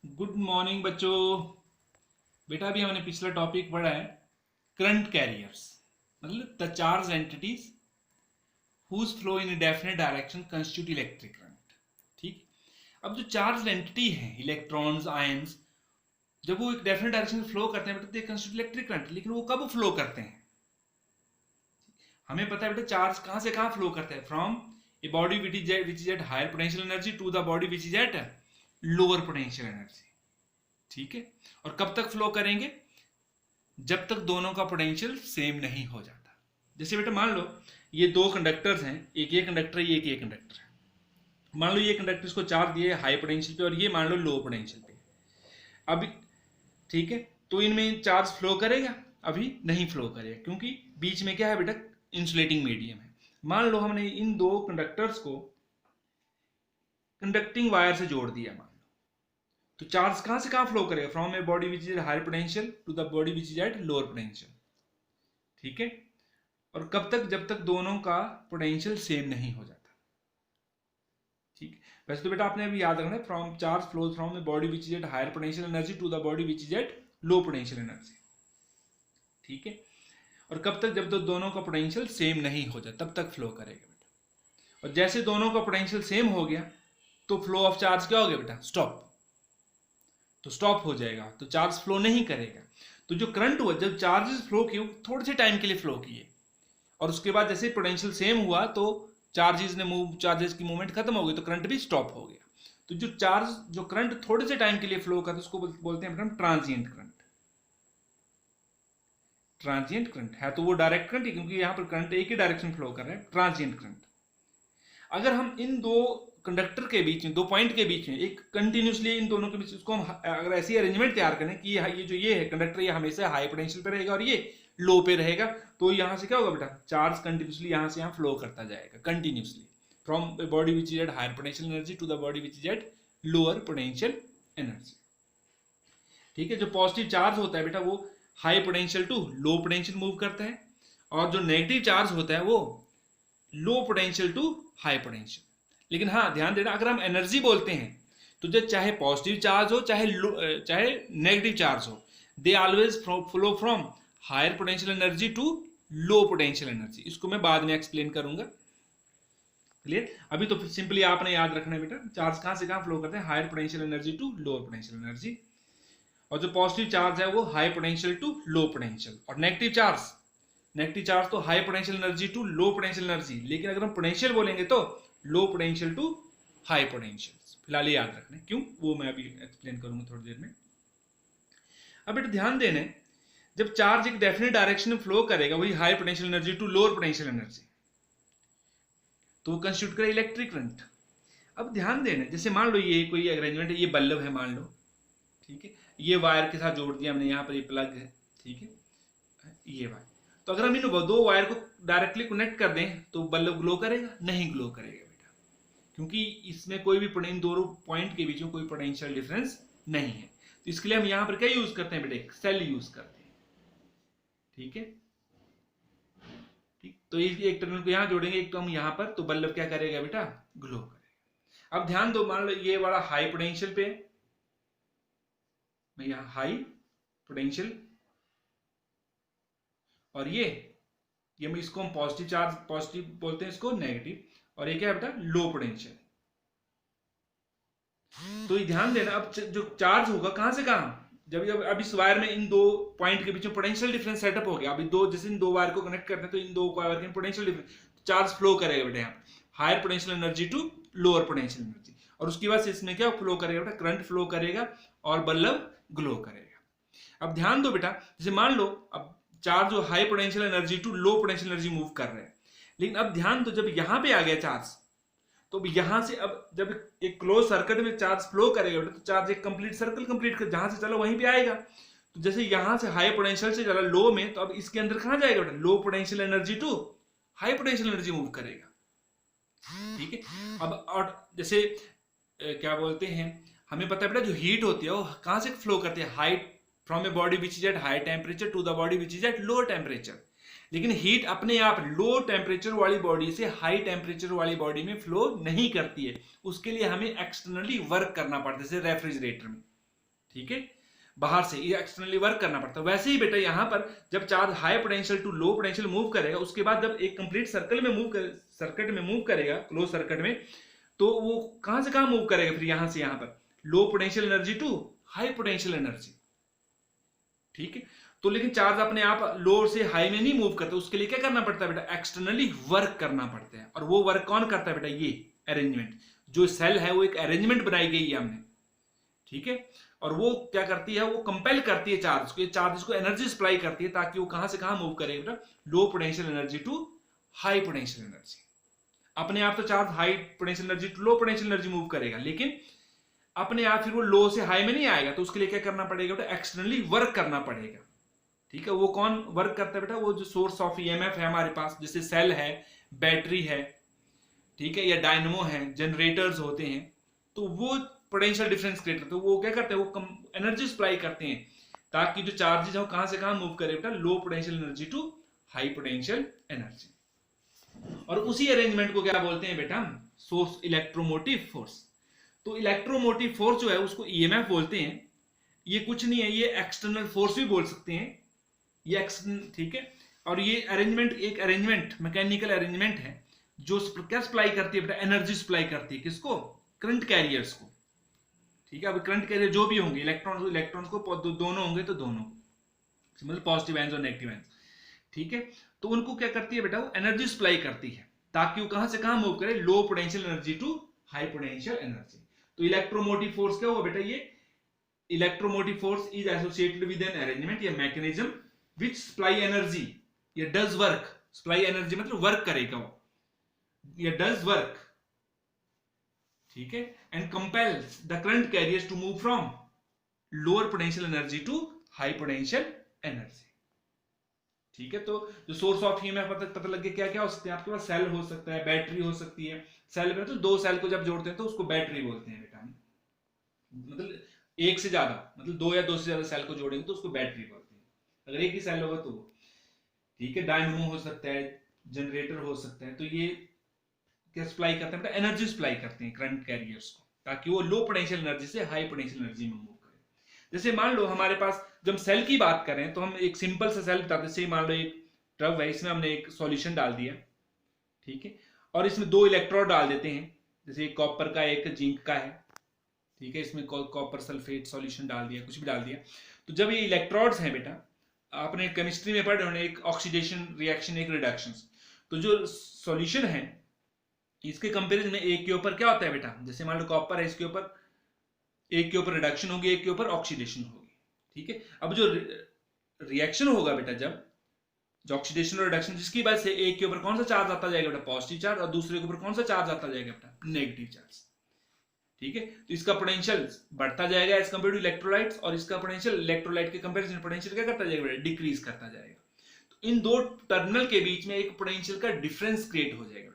Good morning बच्चों। बेटा अभी हमने पिछला टॉपिक पढ़ा है करंट कैरियर्स, मतलब the charge entities who flow in definite direction constitute electric current. ठीक। अब जो चार्ज एंटिटी है इलेक्ट्रॉन्स आयंस, जब वो एक डेफिनेट डायरेक्शन में फ्लो करते हैं बेटा, दे कंस्टिट्यूट इलेक्ट्रिक करंट। लेकिन वो कब फ्लो करते हैं? हमें पता है बेटा चार्ज कहां से कहां फ्लो करते हैं, from a body which is at higher potential energy to the body which is at lower potential energy. ठीक है। और कब तक फ्लो करेंगे? जब तक दोनों का पोटेंशियल सेम नहीं हो जाता। जैसे बेटा मान लो ये दो कंडक्टर्स हैं, एक ये कंडक्टर है, एक ये कंडक्टर है। मान लो ये कंडक्टर इसको चार्ज दिए हाई पोटेंशियल पे और ये मान लो लो पोटेंशियल पे। अभी ठीक है, तो इनमें चार्ज फ्लो करेगा? अभी नहीं फ्लो करेगा, क्योंकि बीच में क्या है बेटा, इंसुलेटिंग मीडियम है। मान लो हमने इन दो कंडक्टर्स को कंडक्टिंग वायर से जोड़ दिया, मान लो, तो चार्ज कहां से कहां फ्लो करेगा? From a body which is higher potential to the body which is at lower potential. ठीक है। और कब तक? जब तक दोनों का पोटेंशियल सेम नहीं हो जाता। ठीक। वैसे तो बेटा आपने अभी याद रखना है, from charge flows from the body which is at higher potential energy to the body which is at low potential energy. ठीक है। और कब तक? जब तक दोनों का पोटेंशियल सेम नहीं हो जाता तब तक फ्लो करेगा बेटा। और जैसे दोनों का पोटेंशियल सेम हो गया तो फ्लो ऑफ चार्ज क्या हो गया बेटा? स्टॉप। तो स्टॉप हो जाएगा, तो चार्ज फ्लो नहीं करेगा। तो जो करंट हुआ, जब चार्जेस फ्लो किए थोड़े से टाइम के लिए फ्लो किए, और उसके बाद जैसे पोटेंशियल सेम हुआ तो चार्जेस की मूवमेंट खत्म हो गई, तो करंट भी स्टॉप हो गया। तो जो करंट थोड़े से टाइम के लिए फ्लो करता है उसको बोलते हैं हम ट्रांजिएंट करंट। ट्रांजिएंट करंट है तो वो डायरेक्ट करंट है, क्योंकि यहां पर करंट एक ही डायरेक्शन फ्लो कर रहा है, ट्रांजिएंट करंट। अगर हम इन दो कंडक्टर के बीच में, दो पॉइंट के बीच में एक कंटिन्यूसली इन दोनों के बीच उसको हम अगर ऐसी अरेंजमेंट तैयार करें कि ये है कंडक्टर, ये हमेशा हाई पोटेंशियल पे रहेगा और ये लो पे रहेगा, तो यहां से क्या होगा बेटा? चार्ज कंटिन्यूसली यहां से यहां फ्लो करता जाएगा continuously, from body which is at higher potential energy to the body which is at lower potential energy. ठीक है। जो पॉजिटिव चार्ज होता है बेटा वो high potential to low potential move करता है, और जो नेगेटिव चार्ज होता है वो low potential to high potential. लेकिन हाँ ध्यान देना, अगर हम एनर्जी बोलते हैं तो जो चाहे पॉजिटिव चार्ज हो चाहे नेगेटिव चार्ज हो, they always flow from higher potential energy to low potential energy. इसको मैं बाद में एक्सप्लेन करूंगा। क्लियर? अभी तो सिंपली आपने याद रखना है बेटा, चार्ज कहां से कहां फ्लो करते हैं? Higher potential energy to lower potential energy. और जो पॉजिटिव चार्ज है वो high potential to low potential, और नेगेटिव चार्ज तो high potential energy to low potential energy. लेकिन अगर हम पोटेंशियल बोलेंगे तो low potential to high potential. फिलहाल ये याद रखना है, क्यों वो मैं अभी एक्सप्लेन करूंगा थोड़ी देर में। अब बेटा ध्यान देना, जब चार्ज एक डेफिनेट डायरेक्शन में फ्लो करेगा, वही high potential energy to lower potential energy, तो वो कंस्टिट्यूट करे इलेक्ट्रिक करंट। अब ध्यान देना, जैसे मान लो ये कोई अरेंजमेंट है, ये बल्ब है मान लो, ठीक है, ये वायर के साथ जोड़ दिया हमने, यहाँ पर ये प्लग है, ठीक है, ये वायर। तो अगर हम इन दो वायर को डायरेक्टली कनेक्ट कर दें तो बल्ब ग्लो करेगा? नहीं ग्लो करेगा बेटा, क्योंकि इसमें कोई भी इन दोनों पॉइंट के बीच में कोई पोटेंशियल डिफरेंस नहीं है। तो इसके लिए हम यहाँ पर क्या यूज करते हैं बेटा? सेल यूज करते हैं। ठीक है। ठीक। तो एक टर्मिनल को यहाँ जोड़ेंगे, एक तो हम यहाँ पर, तो बल्ब क्या करेगा बेटा? ग्लो करेगा। अब ध्यान दो, मान लो ये वाला हाई पोटेंशियल पे, मैं यहाँ हाई पोटेंशियल, और ये इसको हम पॉजिटिव चार्ज, पॉजिटिव बोलते हैं इसको, नेगेटिव, और ये क्या है बेटा? Low potential. तो ये ध्यान देना, अब जो चार्ज होगा कहां से कहां, जब अब इस वायर में इन दो पॉइंट के बीच में पोटेंशियल डिफरेंस सेटअप हो गया। अभी दो, जैसे इन दो वायर को कनेक्ट करते हैं तो इन दो वायर के पोटेंशियल डिफरेंस, चार्ज फ्लो करेगा बेटा यहाँ higher potential energy to lower potential energy, और उसकी वजह से इसमें क्या फ्लो करेगा बेटा? करंट फ्लो करेगा और बल्ब ग्लो करेगा। अब ध्यान दो बेटा, जैसे मान लो अब चार्ज जो high potential energy to low potential energy move कर रहे हैं, लेकिन अब ध्यान दो जब यहां पे आ गया चार्ज, तो अब यहां से अब जब एक क्लोज सर्किट में चार्ज फ्लो करेगा तो चार्ज एक कंप्लीट सर्कल कंप्लीट कर, जहां से चला वहीं पे आएगा। तो जैसे यहां से हाई पोटेंशियल से चला लो में, तो अब इसके अंदर कहां जाएगा बेटा? Low potential energy to high potential energy move करेगा। ठीक है। अब और जैसे क्या बोलते हैं, हमें पता है बेटा जो हीट होती है वो कहां से फ्लो करती है? High from a body which is at high temperature to the body which is at low temperature. लेकिन हीट अपने आप लो टेम्परेचर वाली बॉडी से हाई टेम्परेचर वाली बॉडी में फ्लो नहीं करती है, उसके लिए हमें एक्सटर्नली वर्क करना पड़ता है, जैसे रेफ्रिजरेटर में। ठीक है, बाहर से ये एक्सटर्नली वर्क करना पड़ता है। वैसे ही बेटा यहाँ पर जब charge high potential to low potential move करेगा, उसके बाद जब एक कंप्लीट सर्किट में मूव करेगा, क्लोज सर्किट में, तो वो कहां से कहां मूव करेगा फिर, यहां से यहां पर low potential energy to high potential energy. ठीक है, तो लेकिन चार्ज अपने आप लो से हाई में नहीं मूव करता, उसके लिए क्या करना पड़ता है बेटा, एक्सटर्नली वर्क करना पड़ता है। और वो वर्क कौन करता है बेटा, ये अरेंजमेंट, जो सेल है वो एक अरेंजमेंट बनाई गई है हमने। ठीक है, और वो क्या करती है, वो कंपेल करती है चार्ज को, चार्ज को एनर्जी सप्लाई करती है ताकि वो कहां से कहां मूव करे बेटा, low potential energy to high potential energy. अपने आप तो charge high potential energy to low potential energy move करेगा, लेकिन अपने आप फिर वो लो से हाई में नहीं आएगा, तो उसके लिए क्या करना पड़ेगा बेटा, एक्सटर्नली वर्क करना पड़ेगा। ठीक है, वो कौन वर्क करता है बेटा, वो जो सोर्स ऑफ ईएमएफ है हमारे पास, जैसे सेल है, बैटरी है, ठीक है, या डायनमो है, जनरेटर्स होते हैं, तो वो पोटेंशियल डिफरेंस क्रिएट करते हैं। वो क्या करते हैं, वो एनर्जी सप्लाई करते हैं ताकि जो चार्जेस है वो कहां से कहां मूव करे बेटा, low potential energy to high potential energy. और उसी अरेंजमेंट को क्या बोलते हैं बेटा, सोर्स इलेक्ट्रोमोटिव फोर्स। तो इलेक्ट्रोमोटिव फोर्स जो है उसको ईएमएफ बोलते हैं। ये कुछ नहीं है, ये एक्सटर्नल फोर्स भी बोल सकते हैं, ये एक्सटर्नल, ठीक है। और ये अरेंजमेंट एक अरेंजमेंट, मैकेनिकल अरेंजमेंट है जो क्या सप्लाई करती है बेटा, एनर्जी सप्लाई करती है, किसको, करंट कैरियर्स को। ठीक है, अब करंट कैरियर जो भी होंगे, इलेक्ट्रॉन को दोनों होंगे तो दोनों, मतलब पॉजिटिव आयंस और नेगेटिव आयंस। ठीक है, तो उनको क्या करती है बेटा, वो एनर्जी सप्लाई करती है ताकि वो कहां से कहां मूव करे, low potential energy to high potential energy. तो इलेक्ट्रोमोटिव फोर्स क्या हुआ बेटा, ये electromotive force is associated with an arrangement या मैकेनिज्म विच सप्लाई एनर्जी या डज वर्क। सप्लाई एनर्जी मतलब वर्क करेगा वो, या डज वर्क, ठीक है, and compels the current carriers to move from lower potential energy to high potential energy. ठीक है, तो जो सोर्स ऑफ ईएमएफ पता लग गया क्या क्या हो सकते हैं आपके पास, सेल हो सकता है, बैटरी हो सकती है। सेल में तो दो सेल को जब जोड़ते हैं तो उसको बैटरी बोलते हैं बेटा, मतलब एक से ज्यादा, मतलब दो या दो से ज्यादा सेल को जोड़ेंगे तो उसको बैटरी बोलते हैं। अगर एक ही सेल होगा तो, ठीक है, डायनमो हो सकता है, जनरेटर हो सकता है। तो ये क्या सप्लाई करते हैं बेटा, एनर्जी सप्लाई करते हैं करंट कैरियर्स को ताकि वो लो पोटेंशियल एनर्जी से हाई पोटेंशियल एनर्जी में मूव करे। जैसे मान लो हमारे पास, जब सेल की बात करें तो हम एक सिंपल सा सेल बताते हैं। जैसे मान लो एक टब है, इसमें हमने एक सॉल्यूशन डाल दिया, ठीक है, और इसमें दो इलेक्ट्रोड डाल देते हैं, जैसे एक कॉपर का एक जिंक का है, ठीक है, इसमें कॉपर सल्फेट सॉल्यूशन डाल दिया, कुछ भी डाल दिया। तो जब ये इलेक्ट्रोड्स हैं बेटा, आपने केमिस्ट्री में पढ़े होंगे, एक ऑक्सीडेशन रिएक्शन, एक रिडक्शन। तो जो सॉल्यूशन है इसके कंपैरिजन में एक के ऊपर क्या होता है बेटा, जैसे मान लो कॉपर है, इसके ऊपर एक के ऊपर रिडक्शन होगी, एक के ऊपर ऑक्सीडेशन होगी। ठीक है, अब जो रिएक्शन होगा बेटा, जब जो ऑक्सीडेशन और रिडक्शन, जिसकी वजह से एक के ऊपर कौन सा चार्ज आता जाएगा बेटा, पॉजिटिव चार्ज, और दूसरे के ऊपर कौन सा चार्ज आता जाएगा बेटा, नेगेटिव चार्ज। ठीक है, तो इसका पोटेंशियल बढ़ता जाएगा एज कंपेयर टू इलेक्ट्रोलाइट्स, और इसका पोटेंशियल इलेक्ट्रोलाइट के कंपैरिजन पोटेंशियल क्या करता जाएगा बेटा, डिक्रीज करता जाएगा। तो इन दो टर्मिनल के बीच में एक पोटेंशियल का डिफरेंस क्रिएट हो जाएगा बेटा।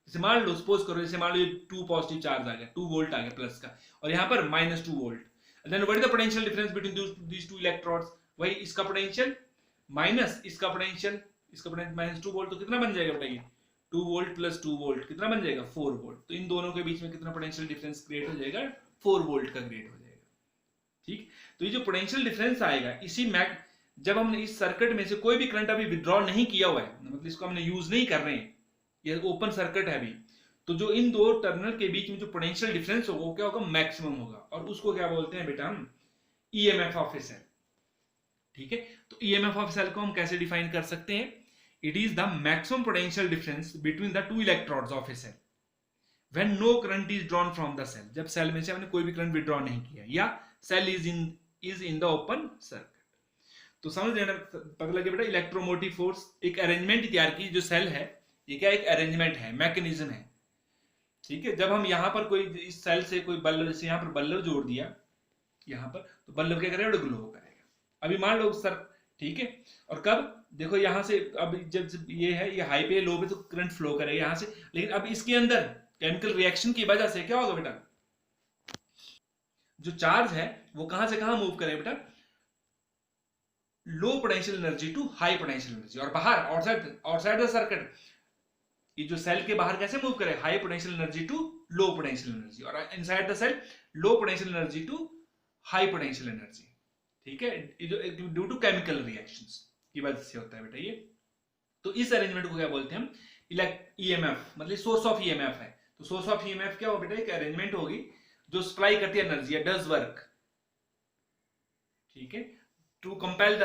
जैसे मान लो, सपोज करो, जैसे मान लो 2 पॉजिटिव चार्ज आ गया, 2 वोल्ट आ गया प्लस का, और यहाँ पर -2 volt, then what is the potential difference between these two electrodes, वही इसका पोटेंशियल माइनस इसका पोटेंशियल, इसका पोटेंशियल -2 वोल्ट, तो कितना बन जाएगा बताइए, 2 वोल्ट प्लस 2 वोल्ट कितना बन जाएगा, 4 वोल्ट। तो इन दोनों के बीच में कितना पोटेंशियल डिफरेंस क्रिएट हो जाएगा, 4 वोल्ट का क्रिएट हो जाएगा। ठीक, तो ये जो पोटेंशियल डिफरेंस आएगा, इसी मैग जब हमने इस सर्किट में से कोई भी करंट अभी विड्रॉ नहीं किया हुआ है, मतलब इसको हमने यूज नहीं कर रहे हैं, ये ओपन सर्किट है अभी, तो जो इन दो टर्मिनल के बीच में जो पोटेंशियल डिफरेंस होगा वो क्या होगा, मैक्सिमम होगा, और उसको क्या बोलते हैं बेटा हम, ईएमएफ ऑफ ए सेल। ठीक है, तो ईएमएफ ऑफ सेल को हम कैसे डिफाइन कर सकते हैं, it is the maximum potential difference between the two electrodes of a cell when no current is drawn from the cell, जब सेल में से हमने कोई भी करंट विड्रॉ नहीं किया, या cell is in the open circuit. तो समझ लेना, पता लगे बेटा, इलेक्ट्रोमोटिव फोर्स एक अरेंजमेंट तैयार की, जो सेल है ये क्या एक अरेंजमेंट है, मैकेनिज्म है। ठीक है, जब हम यहाँ पर कोई इस सेल से कोई बल्ब, जैसे यहाँ पर बल्ब जोड़ दिया यहाँ पर, तो बल्ब क्या करेगा, ग्लो करेगा। अभी मान लो सर, ठीक है, और कब देखो यहाँ से, अब जब ये है, ये हाई पे लो पे, तो करंट फ्लो करेगा यहाँ से, लेकिन अब इसके अंदर केमिकल रिएक्शन की वजह से क्या होगा बेटा, जो चार्ज है वो कहां से कहां मूव करेगा बेटा, low potential energy to high potential energy, और बाहर आउटसाइड द सर्किट ये जो सेल के बाहर कैसे मूव करे, high potential energy to low potential energy, और inside the cell low potential energy to high potential energy, ठीक है, ड्यू टू केमिकल रिएक्शंस की वजह से होता है बेटा ये। तो इस अरेंजमेंट को क्या बोलते हैं हम, ईएमएफ, मतलब सोर्स ऑफ ईएमएफ है। तो सोर्स ऑफ ईएमएफ क्या हो बेटा, एक अरेंजमेंट होगी जो सप्लाई करती है एनर्जी, डज वर्क, ठीक है, टू कंपेल द,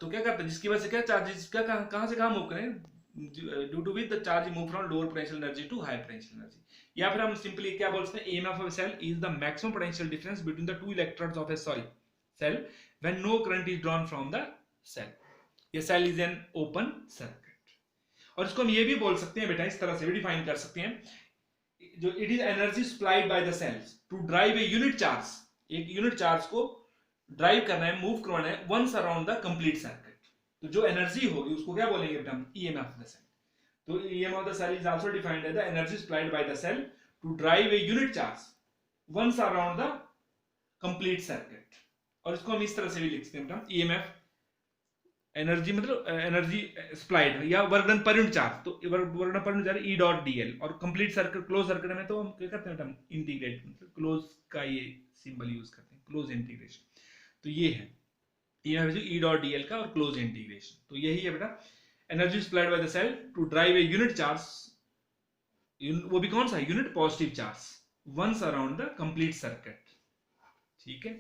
तो क्या करता है, जिसकी वजह से क्या चार्जेस का कहां से कहां मूव करें, due to which the charge move from lower potential energy to high potential energy. या फिर हम सिंपली क्या बोलते हैं, EMF of cell is the maximum potential difference between the two electrodes of a cell when no current is drawn from the cell. ये cell is an open circuit. और इसको हम ये भी बोल सकते हैं बेटा, इस तरह से भी डिफाइन कर सकते हैं, जो it is energy supplied by the cells to drive a unit charge, एक यूनिट चार्ज को ड्राइव करना है, मूव करवाना है once around the complete circuit. तो जो एनर्जी होगी उसको क्या बोलेंगे बेटा, ईएमएफ ऑफ द सेल। तो EMF of the cell is also defined as the energy supplied by the cell to drive a unit charge once around the complete circuit. और इसको हम इस तरह से भी लिख सकते हैं बेटा, ईएमएफ एनर्जी मतलब एनर्जी सप्लाइड या work done per unit charge, तो work done per unit charge E dot DL. और कंप्लीट सर्किट, क्लोज सर्किट में तो हम क्या करते हैं बेटा, इंटीग्रेट, मतलब क्लोज का ये सिंबल यूज करते हैं, क्लोज इंटीग्रेशन। तो ये है ई डॉट डीएल का और क्लोज इंटीग्रेशन। तो यही है बेटा, energy supplied by the cell to drive a unit charge, वो भी कौन सा, unit positive charge, once around the complete circuit, ठीक है।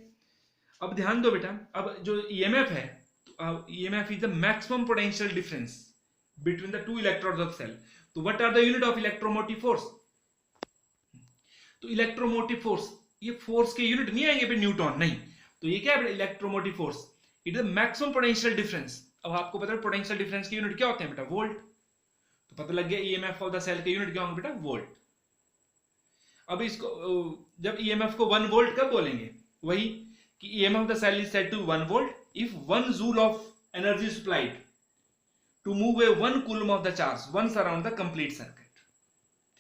अब ध्यान दो बेटा, अब जो ईएमएफ है, EMF is the maximum potential difference between the two electrodes of cell. तो what are the unit of electromotive force? तो इलेक्ट्रोमोटिव फोर्स, ये फोर्स के यूनिट नहीं आएंगे पे न्यूटन, नहीं। तो ये क्या है electromotive force, it is the maximum potential difference. अब आपको पता है पोटेंशियल डिफरेंस के यूनिट क्या होते हैं बेटा, वोल्ट। तो पता लग गया ईएमएफ ऑफ द सेल के यूनिट क्या होंगे बेटा, वोल्ट। अब इसको जब ईएमएफ को 1 वोल्ट कब बोलेंगे, वही कि EMF of the cell is set to 1 volt if 1 joule of energy supplied to move a 1 coulomb of the charge once around the complete circuit,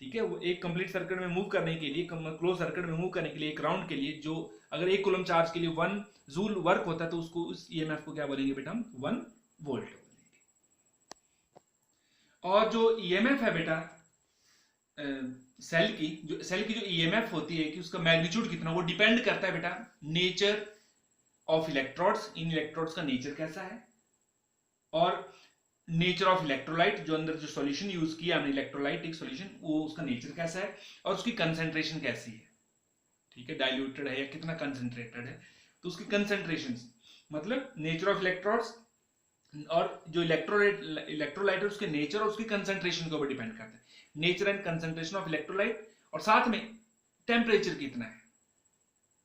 ठीक है। वो एक कंप्लीट सर्किट में मूव करने के लिए, क्लोज सर्किट में मूव करने के लिए, एक राउंड के लिए, जो अगर 1 कूलम चार्ज के लिए 1 जूल वर्क होता है, तो उसको उस ईएमएफ को क्या बोलेंगे बेटा, हम 1 वोल्ट बोलेंगे। और जो ईएमएफ है बेटा सेल की जो ईएमएफ होती है कि उसका मैग्नीट्यूड कितना, वो डिपेंड करता है बेटा nature of electrodes, in electrodes का नेचर कैसा है, और नेचर ऑफ इलेक्ट्रोलाइट, जो अंदर जो सॉल्यूशन यूज किया हमने इलेक्ट्रोलाइटिक सॉल्यूशन, वो उसका नेचर कैसा है, और उसकी कंसेंट्रेशन कैसी है, ठीक है, डाइल्यूटेड है या कितना कंसेंट्रेटेड है। तो उसकी कंसेंट्रेशन मतलब नेचर ऑफ इलेक्ट्रोड्स और जो इलेक्ट्रोलाइट है उसके नेचर और उसकी कंसेंट्रेशन के ऊपर डिपेंड करता है, nature and concentration of electrolyte, और साथ में टेम्परेचर कितना है।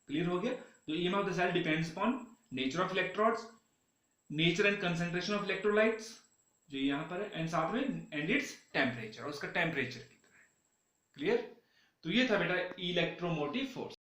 क्लियर हो गया। तो EMF of the cell depends upon nature of electrodes, nature and concentration of electrolytes, जो यहाँ पर है, एंड साथ में एंड इट्स टेम्परेचर, और उसका टेम्परेचर कितना है। क्लियर। तो ये था बेटा इलेक्ट्रोमोटिव फोर्स।